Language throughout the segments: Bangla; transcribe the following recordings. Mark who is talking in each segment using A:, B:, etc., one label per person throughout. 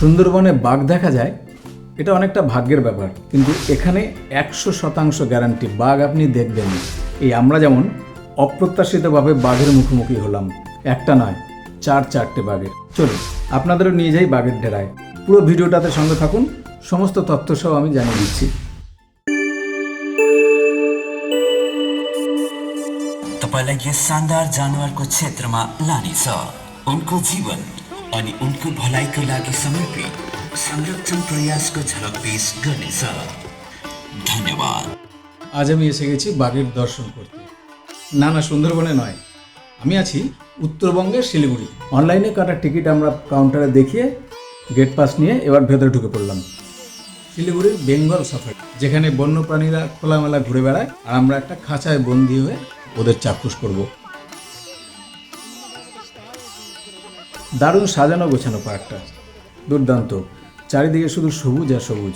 A: সুন্দরবনে বাঘ দেখা যায় এটা অনেকটা ভাগ্যের ব্যাপার, কিন্তু এখানে 100% গ্যারান্টি বাঘ আপনি দেখবেন। এই আমরা যেমন অপ্রত্যাশিতভাবে বাঘের মুখোমুখি হলাম, একটা নয় 4-4টে বাঘের। চলুন আপনাদেরও নিয়ে যাই বাঘের ডেরায়। পুরো ভিডিওটাতে সঙ্গে থাকুন, সমস্ত তথ্য সহ আমি জানিয়ে দিচ্ছি।
B: तपाईलाई यस शानदार जानवरको क्षेत्रमा लाने छ। उनको जीवन अनि उनको भलाइको लागि समर्पित संरक्षण प्रयासको झलक पेश गर्नेछ। धन्यवाद।
A: আজ আমি এসে গেছি বাঘের দর্শন করতে। না সুন্দরবনে নয়, আমি আছি উত্তরবঙ্গের শিলিগুড়ি। অনলাইনে কাটা টিকিট আমরা কাউন্টারে দেখিয়ে গেট পাস নিয়ে এবার ভেতরে ঢুকে পড়লাম। শিলিগুড়ির বেঙ্গল সাফারি, যেখানে বন্যপ্রাণীরা খোলামেলা ঘুরে বেড়ায় আর আমরা একটা খাঁচায় বন্দি হয়ে ওদের চাক্ষুষ করব। দারুণ সাজানো গোছানো পার্কটা, দুর্দান্ত। চারিদিকে শুধু সবুজ আর সবুজ,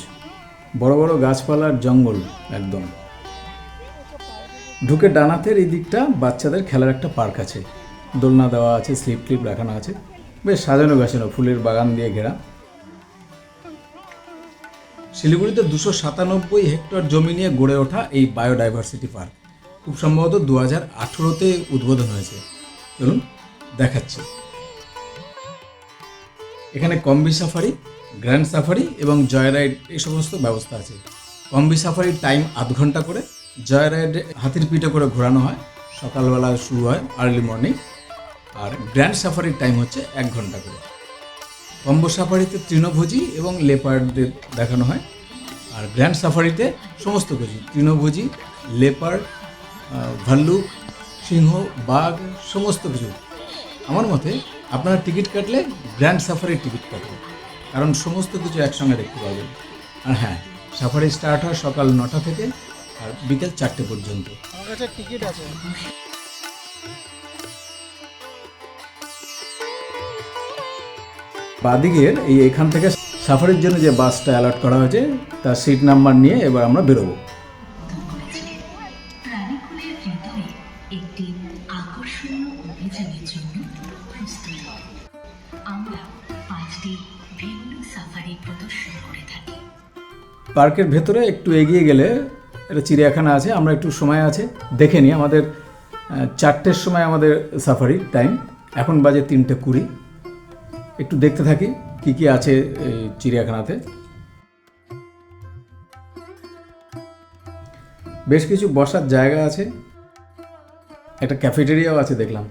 A: বড় বড় গাছপালার জঙ্গল একদম। ঢুকে ডানাতের এই দিকটা বাচ্চাদের খেলার একটা পার্ক আছে, দোলনা দেওয়া আছে, স্লিপ ক্লিপ রাখানো আছে, বেশ সাজানো গাছানো, ফুলের বাগান দিয়ে ঘেরা। শিলিগুড়িতে 297 হেক্টর জমি নিয়ে গড়ে ওঠা এই বায়োডাইভার্সিটি পার্ক খুব সম্ভবত 2018-তে উদ্বোধন হয়েছে। চলুন দেখাচ্ছি। এখানে কম্বি সাফারি, গ্র্যান্ড সাফারি এবং জয় রাইড এই সমস্ত ব্যবস্থা আছে। কম্বি সাফারির টাইম আধ ঘন্টা করে, জয় রাইডে হাতির পিঠে করে ঘোরানো হয়, সকালবেলা শুরু হয় আর্লি মর্নিং। আর গ্র্যান্ড সাফারির টাইম হচ্ছে 1 ঘন্টা করে। কম্বো সাফারিতে তৃণভোজী এবং লেপার্ডদের দেখানো হয়, আর গ্র্যান্ড সাফারিতে সমস্ত কিছু, তৃণভোজী, লেপার্ড, ভাল্লুক, সিংহ, বাঘ, সমস্ত কিছু। আমার মতে আপনারা টিকিট কাটলে গ্র্যান্ড সাফারির টিকিট কাটবেন, কারণ সমস্ত কিছু একসঙ্গে দেখতে পাবেন। আর হ্যাঁ, সাফারি স্টার্ট হয় সকাল 9টা থেকে আর বিকেল 4টে পর্যন্ত।
C: আমার কাছে টিকিট আছে।
A: বাদিকের এখান থেকে সাফারির জন্য যে বাসটা অ্যালার্ট করা হয়েছে তার সিট নাম্বার নিয়ে এবার আমরা বেরোবো। পার্কের ভেতরে একটু এগিয়ে গেলে একটা চিড়িয়াখানা আছে, আমরা একটু সময় আছে দেখে নিই। আমাদের 4টের সময় আমাদের সাফারির টাইম, এখন বাজে 3:20। একটু দেখতে থাকি কি কি আছে এই চিড়িয়াখানাতে। বেশ কিছু বসার জায়গা আছে, একটা ক্যাফেটেরিয়াও আছে দেখলাম।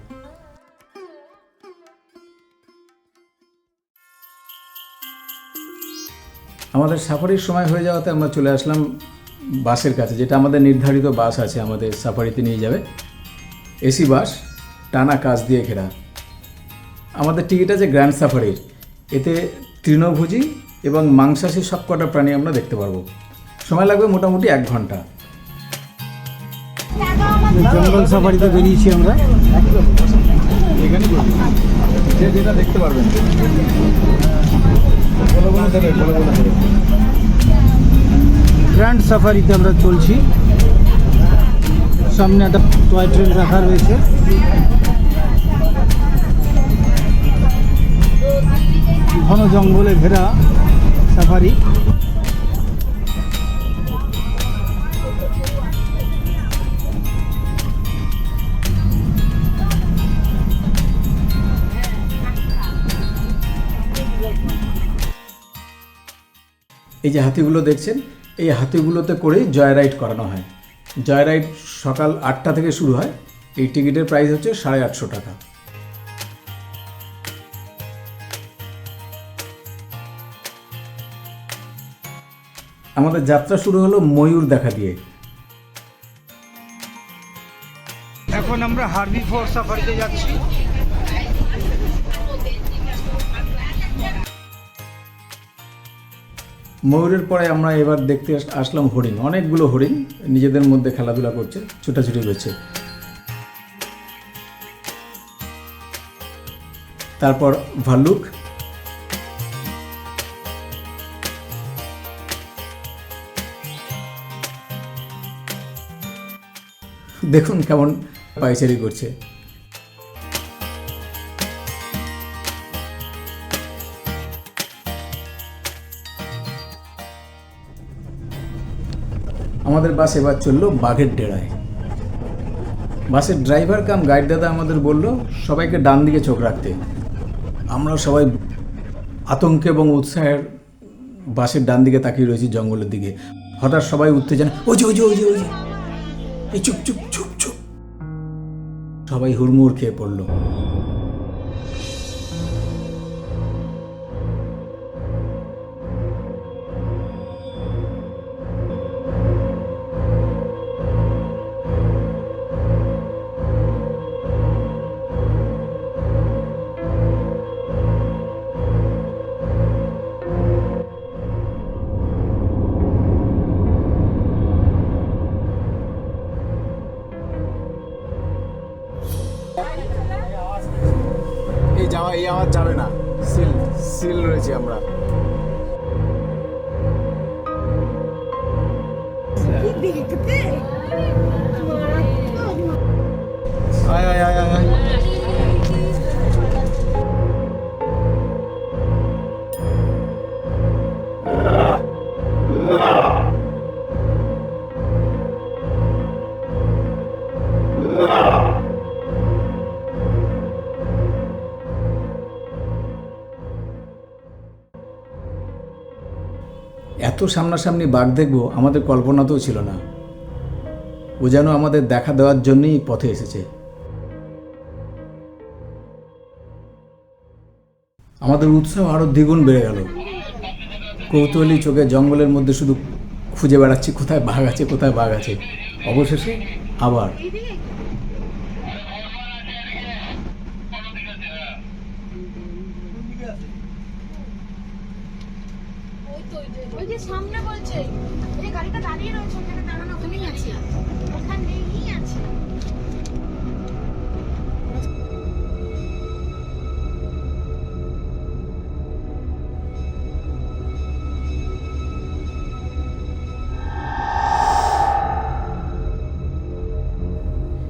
A: আমাদের সাফারির সময় হয়ে যাওয়াতে আমরা চলে আসলাম বাসের কাছে, যেটা আমাদের নির্ধারিত বাস আছে আমাদের সাফারিতে নিয়ে যাবে। এসি বাস, টানা কাচ দিয়ে ঘেরা। আমাদের টিকিট আছে গ্র্যান্ড সাফারির, এতে তৃণভোজী এবং মাংসাশী সবকটা প্রাণী আমরা দেখতে পারবো। সময় লাগবে মোটামুটি 1 ঘন্টা।
C: জঙ্গল সাফারিতে বেরিয়েছি আমরা,
A: এখানে যেটা দেখতে পারবেন।
C: গ্র্যান্ড সাফারিতে আমরা চলছি। সামনে একটা টয় ট্রেন রাখা রয়েছে। ঘন জঙ্গলে ঘেরা সাফারি।
A: এই যে হাতিগুলো দেখছেন, এই হাতিগুলোতে করেই জয় রাইড করানো হয়। জয় রাইড সকাল 8টা থেকে শুরু হয়। এই টিকিটের প্রাইস হচ্ছে 850 টাকা। আমাদের যাত্রা শুরু হলো ময়ূর দেখা দিয়ে।
C: এখন আমরা হার্বিভোর সাফারিতে যাচ্ছি।
A: ময়ূরের পরে আমরা এবার দেখতে আসলাম হরিণ। অনেকগুলো হরিণ নিজেদের মধ্যে খেলাধুলা করছে, ছুটাছুটি করছে। তারপর ভাল্লুক, দেখুন কেমন পায়চারি করছে। আমাদের বাস এবার চললো বাঘের ডেরায়। বাসের ড্রাইভার কাম গাইড দাদা আমাদের বলল সবাইকে ডান দিকে চোখ রাখতে। আমরা সবাই আতঙ্কে এবং উৎসাহের বাসের ডান দিকে তাকিয়ে রয়েছি জঙ্গলের দিকে। হঠাৎ সবাই উত্তেজনা, ওই যে ওই যে ওই যে ওই যে, এই চুপ চুপ চুপ চুপ। সবাই হুড়মুড় খেয়ে পড়ল। এই আওয়াজ যাবে না, সিল সিল রয়েছে আমরা। আয় আয় আয় আয়। এত সামনাসামনি বাঘ দেখব আমাদের কল্পনাতেও ছিল না। ও যেন আমাদের দেখা দেওয়ার জন্যই পথে এসেছে। আমাদের উৎসাহ আরও দ্বিগুণ বেড়ে গেল। কৌতূহলী চোখে জঙ্গলের মধ্যে শুধু খুঁজে বেড়াচ্ছি কোথায় বাঘ আছে, কোথায় বাঘ আছে। অবশেষে আবার
D: ওই যে সামনে বলছে, এই গাড়িটা দাঁড়িয়ে রয়েছে, ওখানে দাঁড়ানো, ওখানেই আছে, ওখানেই আছে।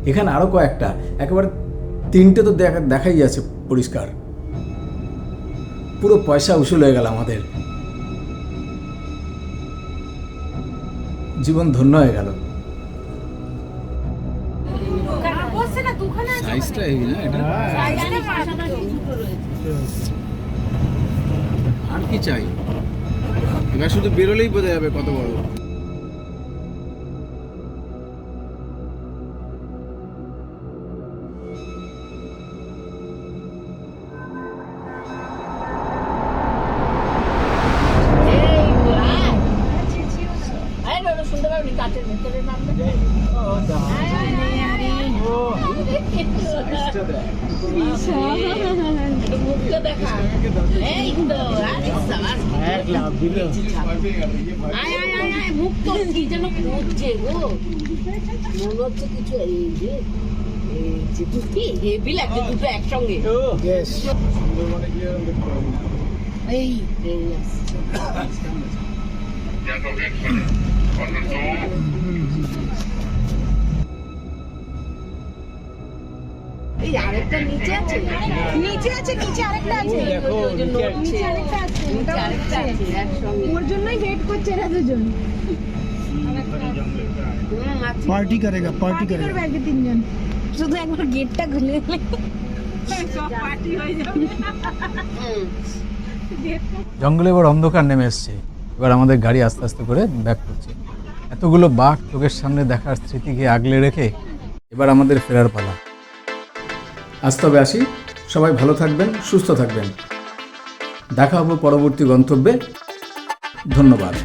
A: এখানে আরও কয়েকটা, একেবারে 3টে তো দেখাই যাচ্ছে পরিষ্কার। পুরো পয়সা উসুল হয়ে গেল আমাদের, জীবন ধন্য হয়ে গেল। সাইজটা এই না, এটা আর কি চাই? এবার শুধু বেরোলেই বোঝা যাবে কত বড়।
D: একসঙ্গে এই আরেকটা নিচে আছে, নিচে আছে, নিচে আরেকটা আছে, নিচে আরেকটা আছে, নিচে আরেকটা আছে, একসঙ্গে ওর জন্যই ওয়েট করছে এরা দুজন।
C: पार्टी करेगा, पार्टी करेगा।
D: করবে আজকে 3 জন, শুধু একবার গেটটা খুলে দিলে সব পার্টি হয়ে যাবে।
A: জঙ্গলে এবার অন্ধকার নেমে এসছে। এবার আমাদের গাড়ি আস্তে আস্তে করে ব্যাক করছে। এতগুলো বাঘ চোখের সামনে দেখার স্মৃতিকে আগলে রেখে এবার আমাদের ফেরার পালা। আজ তবে আসি, সবাই ভালো থাকবেন, সুস্থ থাকবেন। দেখা হবে পরবর্তী গন্তব্যে। ধন্যবাদ।